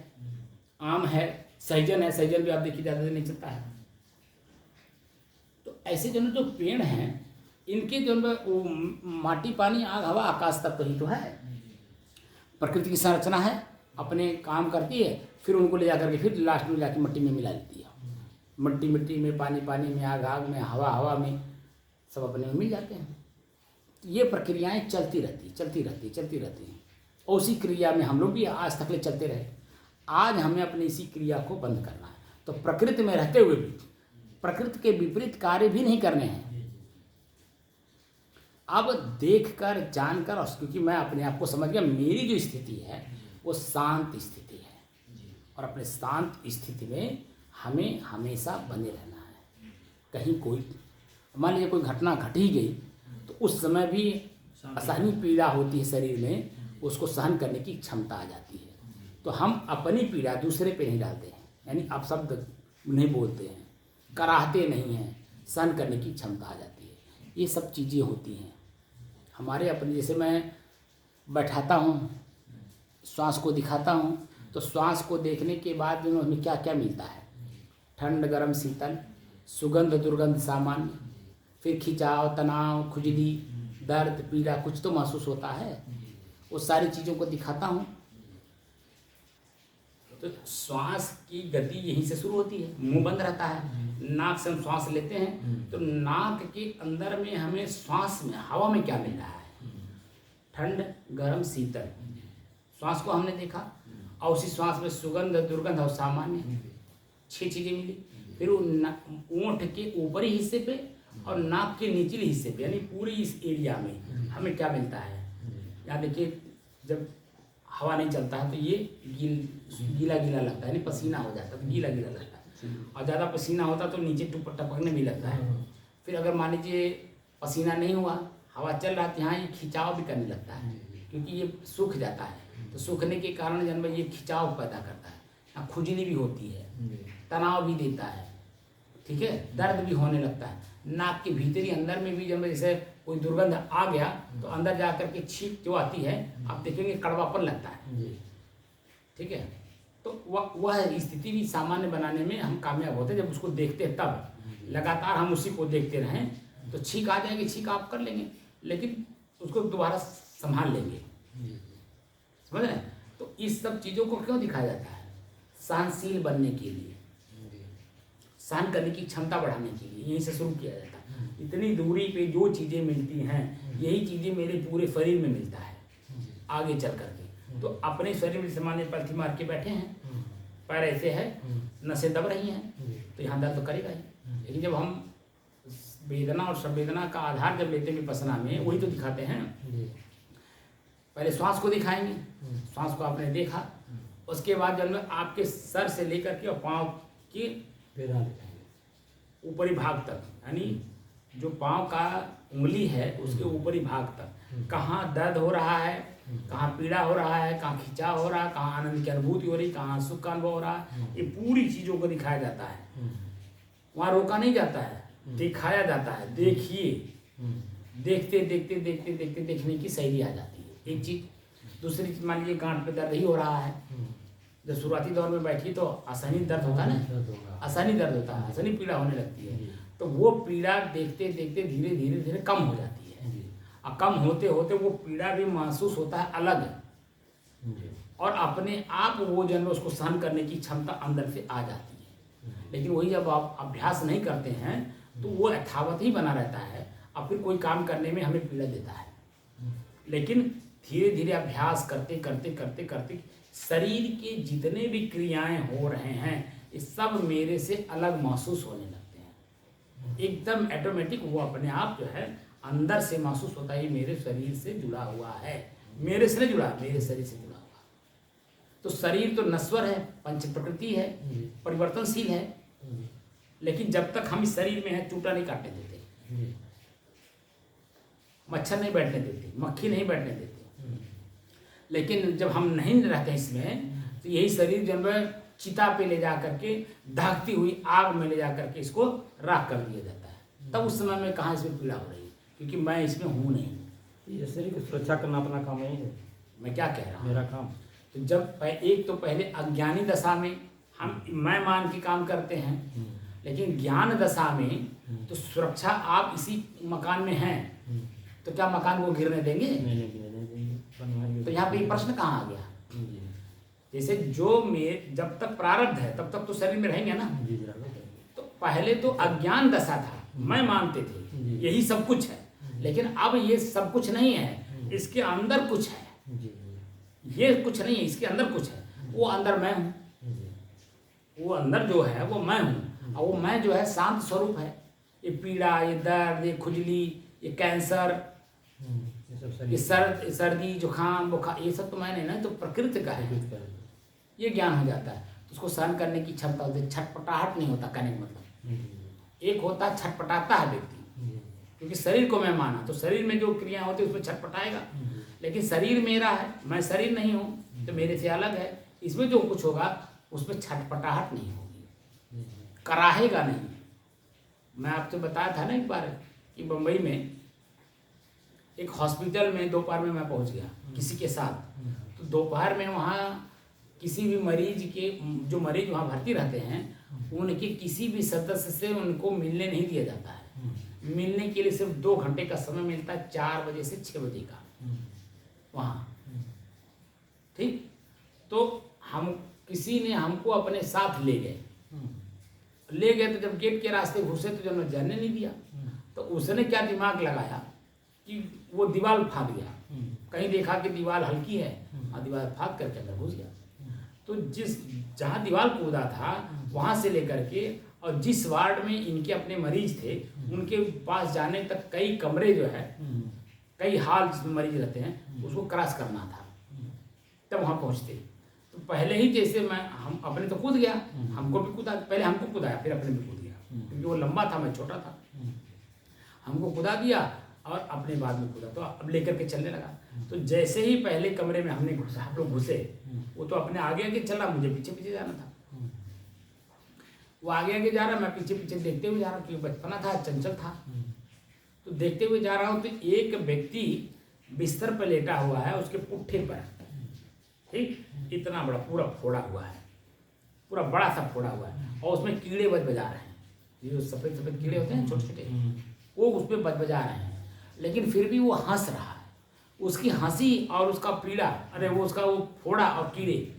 आम है, सहजन है, सहजन भी आप देखिए ज़्यादा दिन नहीं चलता है। तो ऐसे जो पेड़ हैं, इनके जो माटी, पानी, आग, हवा, आकाश तत्व ही तो है, प्रकृति की संरचना है, अपने काम करती है, फिर उनको ले जाकर के फिर लास्ट में जाके मिट्टी में मिला देती है। मिट्टी में, पानी में, आग में, हवा में, सब अपने में मिल जाते हैं। ये प्रक्रियाएं चलती रहती हैं। और उसी क्रिया में हम लोग भी आज तक ले चलते रहे। आज हमें अपनी इसी क्रिया को बंद करना है। तो प्रकृति में रहते हुए भी प्रकृति के विपरीत कार्य भी नहीं करने हैं। अब देखकर, जानकर, क्योंकि मैं अपने आप को समझ गया, मेरी जो स्थिति है वो शांत स्थिति है, और अपने शांत स्थिति में हमें हमेशा बने रहना है। कहीं कोई मान लीजिए कोई घटना घट ही गई तो उस समय भी असहनीय पीड़ा होती है शरीर में, उसको सहन करने की क्षमता आ जाती है। तो हम अपनी पीड़ा दूसरे पे नहीं डालते हैं, यानी आप शब्द नहीं बोलते हैं, कराहते नहीं हैं, सहन करने की क्षमता आ जाती है। ये सब चीज़ें होती हैं हमारे अपने। जैसे मैं बैठाता हूँ, श्वास को दिखाता हूँ, तो श्वास को देखने के बाद हमें क्या क्या मिलता है, ठंड, गर्म, शीतल, सुगंध, दुर्गंध, सामान्य, फिर खिंचाव, तनाव, खुजली, दर्द, पीड़ा, कुछ तो महसूस होता है। वो सारी चीज़ों को दिखाता हूँ। तो श्वास की गति यहीं से शुरू होती है, मुंह बंद रहता है, नाक से हम श्वास लेते हैं, तो नाक के अंदर में हमें श्वास में, हवा में क्या मिल रहा है, ठंड, गर्म, शीतल, श्वास को हमने देखा और उसी श्वास में सुगंध, दुर्गंध और सामान्य 6 चीज़ें मिली। फिर वो ओंठ के ऊपरी हिस्से पे और नाक के निचले हिस्से पे, यानी पूरे इस एरिया में हमें क्या मिलता है। यहाँ देखिए, जब हवा नहीं चलता है तो ये गीला गीला लगता है, यानी पसीना हो जाता है तो गीला गीला लगता है, और ज़्यादा पसीना होता तो नीचे टपकने भी लगता है। फिर अगर मान लीजिए पसीना नहीं हुआ, हवा चल रहा है, यहाँ ये खिंचाव भी करने लगता है, क्योंकि ये सूख जाता है। तो सूखने के कारण जन्म ये खिंचाव पैदा करता है, यहाँ खुजली भी होती है, तनाव भी देता है, ठीक है, दर्द भी होने लगता है। नाक के भीतरी अंदर में भी जब जैसे कोई दुर्गंध आ गया तो अंदर जा कर के छींक जो आती है, आप देखेंगे कड़वापन लगता है, ठीक है। तो वह स्थिति भी सामान्य बनाने में हम कामयाब होते हैं जब उसको देखते हैं। तब लगातार हम उसी को देखते रहें तो छींक आ जाएगी, छींक आप कर लेंगे, लेकिन उसको दोबारा संभाल लेंगे, समझ रहे हैं। तो इस सब चीज़ों को क्यों दिखाया जाता है? सहनशील बनने के लिए, सहन करने की क्षमता बढ़ाने के लिए यहीं से शुरू किया जाता है। इतनी दूरी पे जो चीज़ें मिलती हैं, यही चीज़ें मेरे पूरे शरीर में मिलता है आगे चल करके। तो अपने शरीर में सामान्य पलथी मार के बैठे हैं, पैर ऐसे है, नसें दब रही हैं, तो यहाँ दर्द तो करेगा ही। लेकिन जब हम वेदना और संवेदना का आधार जब लेते हैं विपश्यना में, वही तो दिखाते हैं। पहले श्वास को दिखाएंगे, श्वास को आपने देखा, उसके बाद जब आपके सर से लेकर के और पाँव के ऊपरी भाग तक, यानी जो पाँव का उंगली है उसके ऊपरी भाग तक कहाँ दर्द हो रहा है, कहाँ पीड़ा हो रहा है, कहाँ खिंचाव हो रहा है, कहाँ आनंद की अनुभूति हो रही, कहाँ सुख का अनुभव हो रहा है, ये पूरी चीज़ों को दिखाया जाता है। वहाँ रोका नहीं जाता है, दिखाया जाता है। देखिए, देखते देखते देखते देखते देखने की शैली आ जाती है, एक चीज़। दूसरी चीज़, मान लीजिए गांठ पे दर्द ही हो रहा है, जब शुरुआती दौर में बैठी तो आसानी दर्द होता है ना, आसानी दर्द होता है, आसानी पीड़ा होने लगती है। तो वो पीड़ा देखते देखते धीरे धीरे धीरे कम हो जाती है, और कम होते होते वो पीड़ा भी महसूस होता है अलग, और अपने आप वो जो है उसको सहन करने की क्षमता अंदर से आ जाती है। लेकिन वही जब आप अभ्यास नहीं करते हैं तो वो यथावत ही बना रहता है, और फिर कोई काम करने में हमें पीड़ा देता है। लेकिन धीरे धीरे अभ्यास करते करते करते करते शरीर के जितने भी क्रियाएं हो रहे हैं ये सब मेरे से अलग महसूस होने लगते हैं, एकदम ऑटोमेटिक। वो अपने आप जो है अंदर से महसूस होता है ये मेरे शरीर से जुड़ा हुआ है, मेरे से नहीं जुड़ा, मेरे शरीर से जुड़ा हुआ। तो शरीर तो नश्वर है, पंच प्रकृति है, परिवर्तनशील है, लेकिन जब तक हम इस शरीर में हैं चूटा नहीं काटने देते, मच्छर नहीं बैठने देते, मक्खी नहीं बैठने देते। लेकिन जब हम नहीं रहते इसमें तो यही शरीर जब चिता पे ले जा करके दहकती हुई आग में ले जा करके इसको राख कर दिया जाता है। तब उस समय में कहाँ इसमें पीड़ा हो रही है, क्योंकि मैं इसमें हूँ नहीं। ये शरीर की सुरक्षा करना अपना काम नहीं है। मैं क्या कह रहा हूँ, मेरा काम। तो जब एक तो पहले अज्ञानी दशा में हम मैं मान के काम करते हैं, लेकिन ज्ञान दशा में तो सुरक्षा आप इसी मकान में हैं, तो क्या मकान को गिरने देंगे? तो यहाँ पे प्रश्न कहाँ आ गया? जैसे जो में जब तक प्रारब्ध है तब तक तो शरीर में रहेंगे ना। तो पहले तो अज्ञान दशा था, मैं मानते थे यही सब कुछ है, लेकिन अब ये सब कुछ नहीं है, इसके अंदर कुछ है, ये कुछ नहीं है, इसके अंदर कुछ है। वो अंदर मैं हूँ, वो अंदर जो है वो मैं हूँ, और वो मैं जो है शांत स्वरूप है। ये पीड़ा, ये दर्द, ये खुजली, ये कैंसर, ये सर्दी, जुकाम, बुखार, ये सब तो मैं नहीं ना, तो प्रकृति का है। ये ज्ञान हो जाता है तो उसको सहन करने की क्षमता होती है। छटपटाहट नहीं होता, कहने का मतलब एक होता है छटपटाता है व्यक्ति, क्योंकि शरीर को मैं माना, तो शरीर में जो क्रियाएं होती है उसमें छटपटाएगा। लेकिन शरीर मेरा है, मैं शरीर नहीं हूँ, तो मेरे से अलग है, इसमें जो कुछ होगा उसमें छटपटाहट नहीं होगी, कराहेगा नहीं। मैं आपसे बताया था ना एक बार कि बम्बई में एक हॉस्पिटल में दोपहर में मैं पहुंच गया किसी के साथ, तो दोपहर में वहाँ किसी भी मरीज के, जो मरीज वहाँ भर्ती रहते हैं, उनके किसी भी सदस्य से उनको मिलने नहीं दिया जाता है। मिलने के लिए सिर्फ 2 घंटे का समय मिलता है, 4 बजे से 6 बजे का वहाँ, ठीक। तो हम किसी ने हमको अपने साथ ले गए, तो जब गेट के रास्ते घुसे तो जब जाने नहीं दिया, तो उसने क्या दिमाग लगाया कि वो दीवार फाड़ गया, कहीं देखा कि दीवार हल्की है और दीवार फाँक करके अंदर घुस गया। तो जहाँ दीवार कूदा था वहाँ से लेकर के और जिस वार्ड में इनके अपने मरीज थे उनके पास जाने तक कई कमरे जो है, कई हाल जिसमें मरीज रहते हैं उसको क्रॉस करना था, तब वहाँ पहुँचते। तो पहले ही जैसे हम अपने तो कूद गया, हमको भी कूदा, पहले हमको कूदाया फिर अपने भी कूद गया, क्योंकि वो लंबा था मैं छोटा था। हमको कूदा दिया और अपने बाद में कूदा, तो अब लेकर के चलने लगा। तो जैसे ही पहले कमरे में हम लोग घुसे, वो तो अपने आगे आगे चल रहा, मुझे पीछे पीछे जाना था। वो आगे आगे जा रहा, मैं पीछे पीछे देखते हुए जा रहा, क्योंकि बचपना था, चंचल था। तो देखते हुए जा रहा हूँ तो एक व्यक्ति बिस्तर पर लेटा हुआ है, उसके पुट्ठे पर, ठीक, इतना बड़ा पूरा फोड़ा हुआ है, पूरा बड़ा सा फोड़ा हुआ है, और उसमें कीड़े बजा रहे हैं, ये जो सफ़ेद सफ़ेद कीड़े होते हैं छोटे छोटे, वो उसमें बजा रहे हैं। लेकिन फिर भी वो हंस रहा है। उसकी हंसी और उसका पीड़ा, अरे वो उसका वो फोड़ा और कीड़े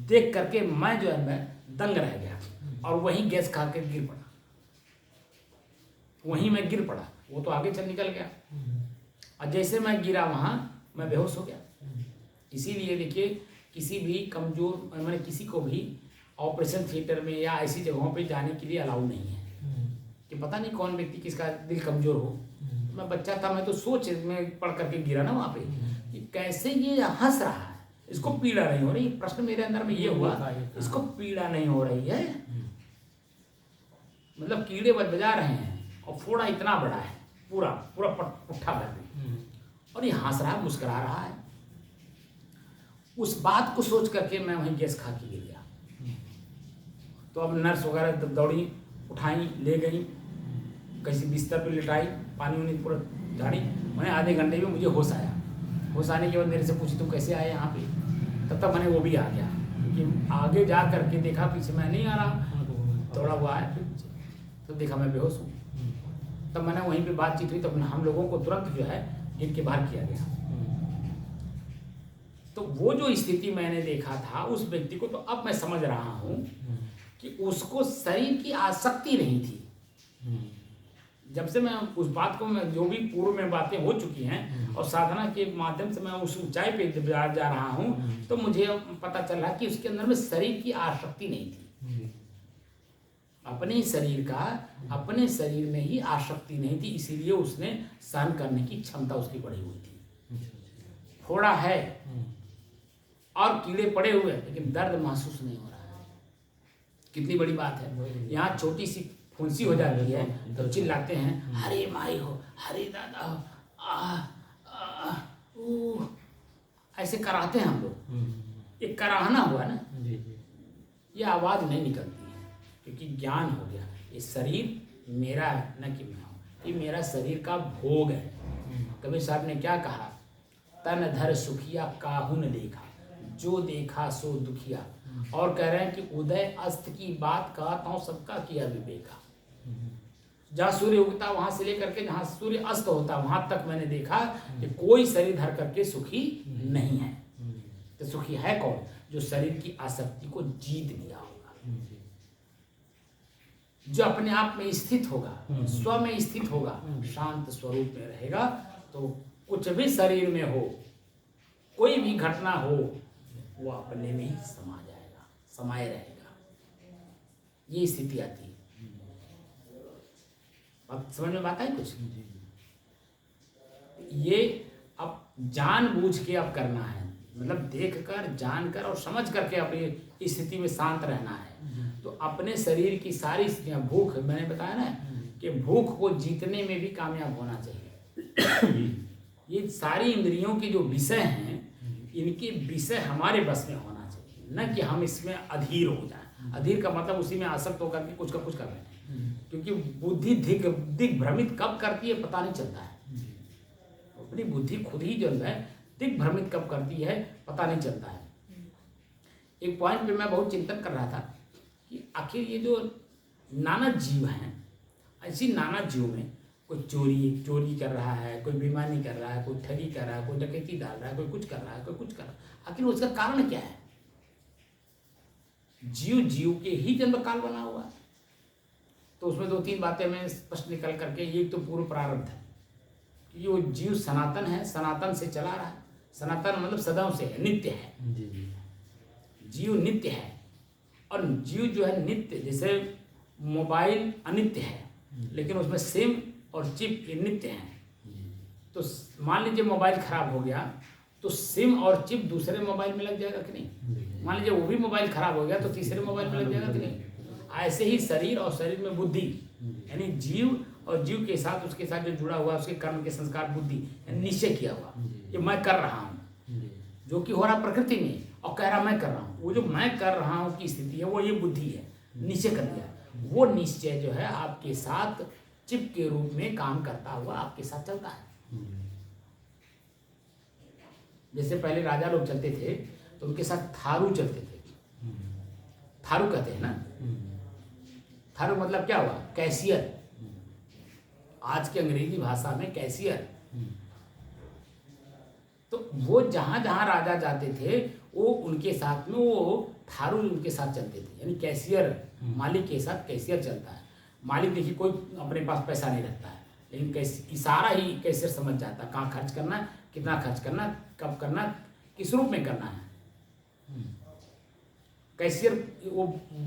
देख करके मैं जो है मैं दंग रह गया, और वहीं गैस खा के गिर पड़ा, वहीं मैं गिर पड़ा। वो तो आगे चल निकल गया, और जैसे मैं गिरा वहाँ मैं बेहोश हो गया। इसीलिए देखिए, किसी भी कमज़ोर, मैंने किसी को भी ऑपरेशन थिएटर में या ऐसी जगहों पे जाने के लिए अलाउ नहीं है, कि पता नहीं कौन व्यक्ति किसका दिल कमज़ोर हो। मैं बच्चा था, मैं तो सोच में पढ़ करके गिरा ना वहाँ पे कि कैसे ये हंस रहा है, इसको पीड़ा नहीं हो रही। प्रश्न मेरे अंदर में ये हुआ, इसको पीड़ा नहीं हो रही है, मतलब कीड़े बजा रहे हैं और फोड़ा इतना बड़ा है, पूरा पूरा पुट्ठा भर में, और ये हंस रहा है, मुस्कुरा रहा है। उस बात को सोच करके मैं वहीं गैस खा के गिर गया। तो अब नर्स वगैरह दौड़ी, उठाई, ले गई, किसी बिस्तर पे लिटाई, पानी वानी पूरा झाड़ी। मैंने आधे घंटे में मुझे होश आया। होश आने के बाद मेरे से पूछी तुम कैसे आए यहाँ पे, तब तक मैंने वो भी आ गया, क्योंकि आगे जा करके देखा पीछे मैं नहीं आ रहा, थोड़ा वो आया फिर तो देखा मैं बेहोश हूँ। तब मैंने वहीं पे बातचीत हुई, तब हम लोगों को तुरंत जो है गेट के बाहर किया गया। तो वो जो स्थिति मैंने देखा था उस व्यक्ति को, तो अब मैं समझ रहा हूँ कि उसको शरीर की आसक्ति नहीं थी। जब से मैं उस बात को, मैं जो भी पूर्व में बातें हो चुकी हैं और साधना के माध्यम से मैं उस ऊंचाई पे जा रहा हूँ, तो मुझे पता चल रहा कि उसके अंदर में शरीर की आसक्ति नहीं थी। अपने शरीर का, अपने शरीर में ही आसक्ति नहीं थी, इसीलिए उसने सहन करने की क्षमता उसकी बढ़ी हुई थी। फोड़ा है और कीड़े पड़े हुए, लेकिन दर्द महसूस नहीं हो रहा है। कितनी बड़ी बात है। यहाँ छोटी सी फुंसी हो जाती है तो चिल्लाते हैं, हरे माई हो, हरे दादा हो, ऐसे कराते हैं हम लोग। एक कराहना हुआ ना, ये आवाज़ नहीं निकलती है, क्योंकि ज्ञान हो गया। ये शरीर मेरा है, न कि मैं हूँ, ये मेरा शरीर का भोग है। कबीर साहब ने क्या कहा, तन धर सुखिया काहुन देखा, जो देखा सो दुखिया। और कह रहे हैं कि उदय अस्त की बात कहता हूँ, सबका किया विवेका। जहाँ सूर्य उगता वहां से लेकर के जहाँ सूर्य अस्त होता वहां तक मैंने देखा कि कोई शरीर धर करके सुखी नहीं है। तो सुखी है कौन? जो शरीर की आसक्ति को जीत लिया होगा, जो अपने आप में स्थित होगा, स्व में स्थित होगा, शांत स्वरूप में रहेगा। तो कुछ भी शरीर में हो, कोई भी घटना हो, वो अपने में ही समा जाएगा, समाये रहेगा। ये स्थिति आती है। अब समझ में बात आई कुछ? ये अब जानबूझ के अब करना है, मतलब देखकर, जानकर और समझ करके अपनी स्थिति में शांत रहना है। तो अपने शरीर की सारी स्थितियाँ, भूख, मैंने बताया ना कि भूख को जीतने में भी कामयाब होना चाहिए। ये सारी इंद्रियों के जो विषय हैं, इनके विषय हमारे बस में होना चाहिए, न कि हम इसमें अधीर हो जाएं। अधीर का मतलब उसी में आसक्त होकर के कुछ का कुछ कर रहे हैं, क्योंकि बुद्धि दिग्भ्रमित कब करती है पता नहीं चलता है। अपनी बुद्धि खुद ही जो है दिग्भ्रमित कब करती है पता नहीं चलता है। एक पॉइंट पे मैं बहुत चिंतन कर रहा था कि आखिर ये जो नाना जीव हैं, ऐसी नाना जीव में कोई चोरी कर रहा है, कोई बेईमानी कर रहा है, कोई ठगी कर रहा है, कोई डकैती डाल रहा है, कोई कुछ कर रहा है, कोई कुछ कर रहा है। आखिर उसका कारण क्या है? जीव के ही जन्म काल बना हुआ है। तो उसमें 2-3 बातें मैं स्पष्ट निकल करके, एक तो पूर्व प्रारब्ध है कि वो जीव सनातन है, सनातन से चला रहा है, सनातन मतलब सदाओं से है, नित्य है। जीव नित्य है, और जीव जो है नित्य, जैसे मोबाइल अनित्य है लेकिन उसमें सिम और चिप ये नित्य हैं। तो मान लीजिए मोबाइल खराब हो गया तो सिम और चिप दूसरे मोबाइल में लग जाएगा कि नहीं? मान लीजिए वो भी मोबाइल खराब हो गया तो तीसरे मोबाइल में लग जाएगा कि नहीं? ऐसे ही शरीर और शरीर में बुद्धि, यानी जीव और जीव के साथ उसके साथ जो जुड़ा हुआ उसके कर्म के संस्कार बुद्धि निश्चय किया हुआ, ये मैं कर रहा हूँ, जो कि हो रहा प्रकृति में, और कह रहा मैं कर रहा हूँ। वो जो मैं कर रहा हूँ की स्थिति है वो ये बुद्धि है, निश्चय कर दिया। वो निश्चय जो है आपके साथ चिप के रूप में काम करता हुआ आपके साथ चलता है। जैसे पहले राजा लोग चलते थे तो उनके साथ थारू चलते थे। थारू कहते हैं ना, थारू मतलब क्या हुआ? कैशियर। आज के अंग्रेजी भाषा में कैशियर। तो वो जहां जहां राजा जाते थे वो उनके साथ में वो थारू उनके साथ चलते थे, यानी कैशियर, मालिक के साथ कैशियर चलता है। मालिक देखिए कोई अपने पास पैसा नहीं रखता है, लेकिन इशारा ही कैशियर समझ जाता है, कहाँ खर्च करना, कितना खर्च करना, कब करना, किस रूप में करना है। कैशियर वो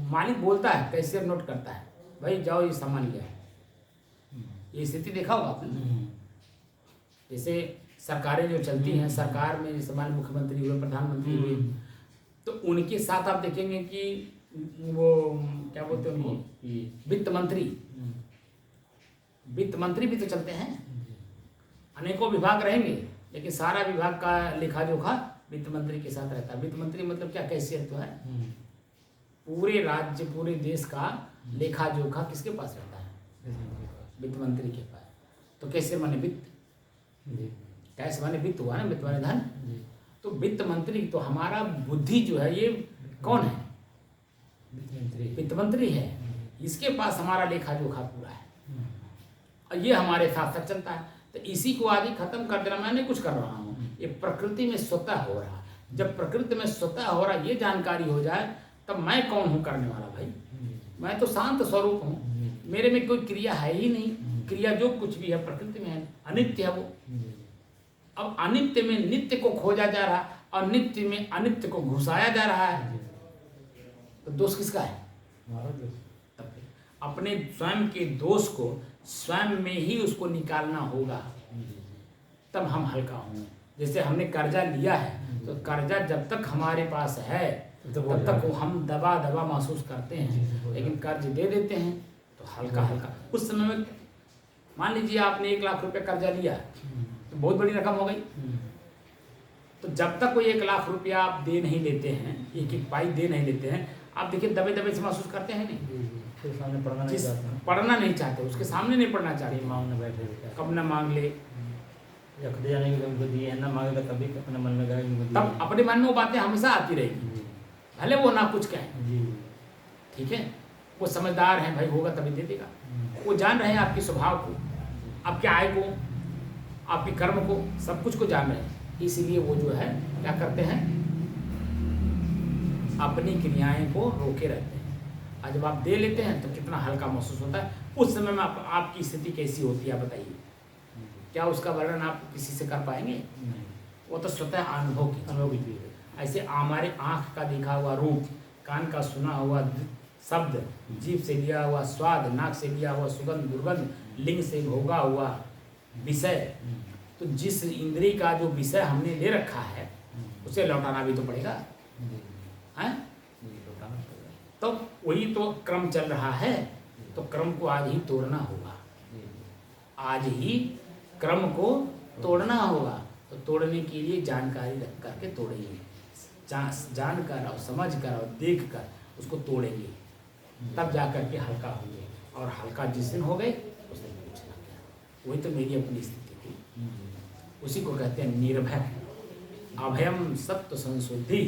मालिक बोलता है, कैशियर नोट करता है, भाई जाओ ये सामान ले आओ। ये स्थिति देखा होगा आपने। जैसे सरकारें जो चलती हैं, सरकार में जैसे मान मुख्यमंत्री हुए, प्रधानमंत्री हुए, तो उनके साथ आप देखेंगे कि वो क्या बोलते हैं उनको, वित्त मंत्री। वित्त मंत्री भी तो चलते हैं, अनेकों विभाग रहेंगे लेकिन सारा विभाग का लेखा जोखा वित्त मंत्री के साथ रहता है। वित्त मंत्री मतलब क्या? कैशियर तो है। पूरे राज्य पूरे देश का लेखा जोखा किसके पास रहता है? वित्त मंत्री के पास। तो कैशियर माने वित्त, कैश माने वित्त हुआ ना, वित्त माने धन। तो वित्त मंत्री तो हमारा बुद्धि जो है ये कौन है? वित्त मंत्री है। इसके पास हमारा लेखा जोखा पूरा है और ये हमारे साथ साथ चलता है। तो इसी को आदि खत्म कर देना, मैं नहीं कुछ कर रहा हूँ, ये प्रकृति में स्वतः हो रहा। जब प्रकृति में स्वतः हो रहा ये जानकारी हो जाए तब मैं कौन हूँ करने वाला? भाई मैं तो शांत स्वरूप हूँ, मेरे में कोई क्रिया है ही नहीं। क्रिया जो कुछ भी है प्रकृति में है, अनित्य है वो। अब अनित्य में नित्य को खोजा जा रहा और नित्य में अनित्य को घुसाया जा रहा है, तो दोष किसका है? तब अपने स्वयं के दोष को स्वयं में ही उसको निकालना होगा, तब हम हल्का होंगे। जैसे हमने कर्जा लिया है तो कर्जा जब तक हमारे पास है तब तक हम दबा दबा महसूस करते हैं, लेकिन कर्ज दे देते हैं तो हल्का हल्का। उस समय में मान लीजिए आपने 1 लाख रुपए कर्जा लिया तो बहुत बड़ी रकम हो गई। तो जब तक कोई 1 लाख रुपया आप दे नहीं लेते हैं, एक एक पाई दे नहीं लेते हैं, आप देखिए दबे दबे से महसूस करते हैं नहीं? पढ़ना नहीं चाहते, उसके सामने नहीं पढ़ना चाहते, मांगने बैठे कब न मांग ले, रख दे जाने के उनको दिए, ना मांगे तो कभी अपने मन में गए, तब अपने मन में वो बातें हमेशा आती रहेगी, भले वो ना कुछ कहें। ठीक है, वो समझदार हैं, भाई होगा तभी दे देगा। वो जान रहे हैं आपके स्वभाव को, आपके आय को, आपके कर्म को, सब कुछ को जान रहे हैं। इसीलिए वो जो है क्या करते हैं, अपनी क्रियाएं को रोके रहते हैं। और जब आप दे लेते हैं तो कितना हल्का महसूस होता है। उस समय में आपकी स्थिति कैसी होती है बताइए? क्या उसका वर्णन आप किसी से कर पाएंगे? वो तो स्वतः अनुभव की चीज़ है। ऐसे हमारे आँख का देखा हुआ रूप, कान का सुना हुआ शब्द, जीभ से लिया हुआ स्वाद, नाक से लिया हुआ सुगंध दुर्गंध, लिंग से भोगा हुआ विषय, तो जिस इंद्रिय का जो विषय हमने ले रखा है उसे लौटाना भी तो पड़ेगा, हैं? तो वही तो क्रम चल रहा है। तो क्रम को आज ही तोड़ना होगा, आज ही क्रम को तोड़ना होगा। तो तोड़ने के लिए जानकारी रख करके तोड़ेंगे, जान कर और समझ कर और देख कर उसको तोड़ेंगे, तब जा कर के हल्का होंगे। और हल्का जिस दिन हो गए उस दिन पूछना क्या। वही तो मेरी अपनी स्थिति थी, उसी को कहते हैं निर्भय। अभयम सत्व संशुद्धि,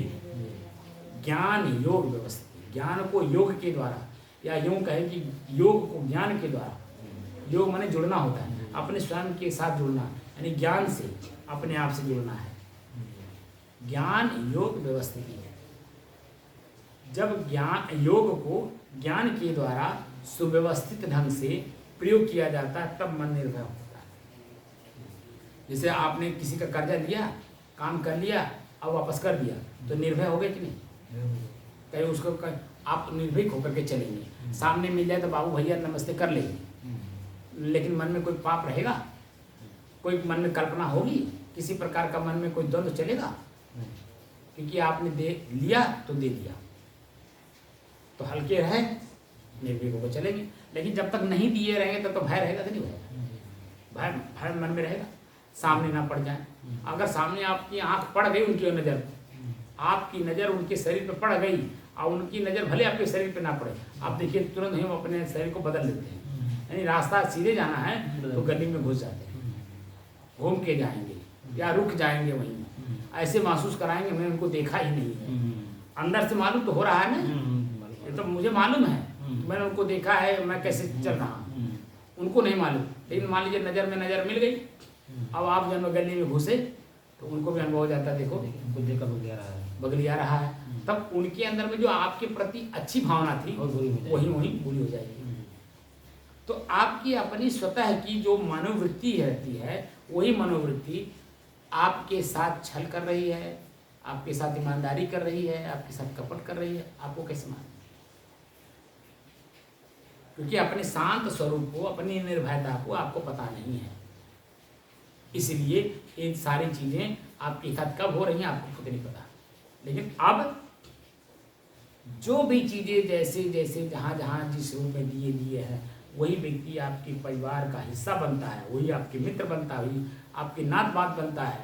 ज्ञान योग व्यवस्थित। ज्ञान को योग के द्वारा, या यूँ कहें कि योग को ज्ञान के द्वारा, योग माने जुड़ना होता है, अपने स्वयं के साथ जुड़ना, यानी ज्ञान से अपने आप से जुड़ना है। ज्ञान योग व्यवस्थित है। जब ज्ञान योग को ज्ञान के द्वारा सुव्यवस्थित ढंग से प्रयोग किया जाता है तब मन निर्भय होता है। जैसे आपने किसी का कर्जा लिया काम कर लिया और वापस कर दिया, तो निर्भय हो गए कि नहीं? कहीं उसको आप निर्भीक होकर के चलेंगे, सामने मिल जाए तो बाबू भैया नमस्ते कर लेंगे, लेकिन मन में कोई पाप रहेगा? कोई मन में कल्पना होगी? किसी प्रकार का मन में कोई द्वंद्व चलेगा? क्योंकि आपने दे लिया तो दे दिया, तो हल्के रहे, निर्भीक होकर चलेंगे। लेकिन जब तक नहीं दिए रहेंगे तब तो भय रहेगा कि नहीं रहेगा? भय मन में रहेगा, सामने ना पड़ जाए। अगर सामने आपकी आंख पड़ गई, उनकी नज़र, आपकी नज़र उनके शरीर पे पड़ गई और उनकी नज़र भले आपके शरीर पे ना पड़े, आप देखिए तुरंत ही वो अपने शरीर को बदल लेते हैं। यानी रास्ता सीधे जाना है तो गली में घुस जाते हैं, घूम के जाएंगे या रुक जाएंगे वहीं, ऐसे महसूस कराएंगे मैंने उनको देखा ही नहीं है। अंदर से मालूम तो हो रहा है ना, ये तो मुझे मालूम है मैंने उनको देखा है, मैं कैसे चल रहा हूँ, उनको नहीं मालूम। लेकिन मान लीजिए नज़र में नज़र मिल गई, अब आप जब गली में घुसे तो उनको भी अनुभव हो जाता है, देखो उनको देखकर बगलिया रहा है। तब उनके अंदर में जो आपके प्रति अच्छी भावना थी वही बुरी हो जाएगी। तो आपकी अपनी स्वतः की जो मनोवृत्ति रहती है, वही मनोवृत्ति आपके साथ छल कर रही है, आपके साथ ईमानदारी कर रही है, आपके साथ कपट कर रही है, आपको कैसे मालूम? क्योंकि अपने शांत स्वरूप को, अपनी निर्भयता को आपको पता नहीं है, इसलिए ये सारी चीज़ें आपके साथ कब हो रही हैं आपको खुद नहीं पता। लेकिन अब जो भी चीज़ें जैसे जैसे जहाँ जहाँ जिस रूप में दिए हैं, वही व्यक्ति आपके परिवार का हिस्सा बनता है, वही आपके मित्र बनता है, वही आपके नात बात बनता है,